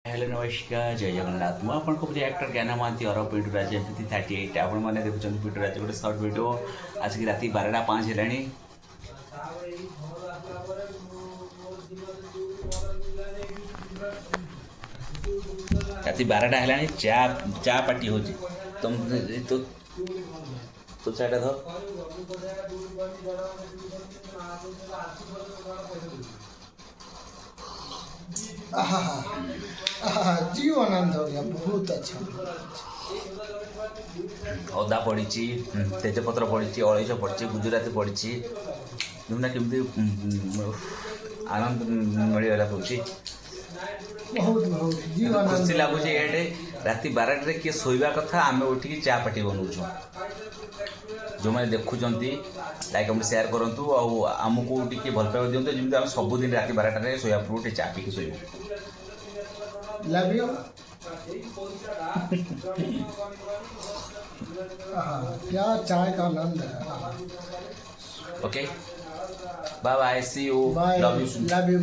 Hello नमस्कार जय जगन्नाथ मु आपन को एक्टर ज्ञान महांती और पीटुराज एमपी 38 आपण मैंने देखुं पीटुराज गोटे सर्ट वीडियो आज की रात 12:05 है रात 12टा है चा चा पार्टी हो तुम तो चाटा धर जीव आनंद हो गया, बहुत अच्छा। अदा पड़ी तेजपत्र पड़ी अलैच पड़ी गुजराती पड़ी देखना केमती आनंद मिलगला कौच बहुत बहुत जीव आनंद खुशी लगुच ये रात 12टे किए शोवा कथा आम उठिक चा पार्टी बनाऊँ जो मैंने देखुं लाइक कमेंट शेयर करूँ आमको टी भल पाइबा दिखाते जमी आम सबुदिन रात 12टे शोया पूर्व चा पी शो लव यू। क्या चाय का आनंद है। Okay bye bye see you bye, love you love you.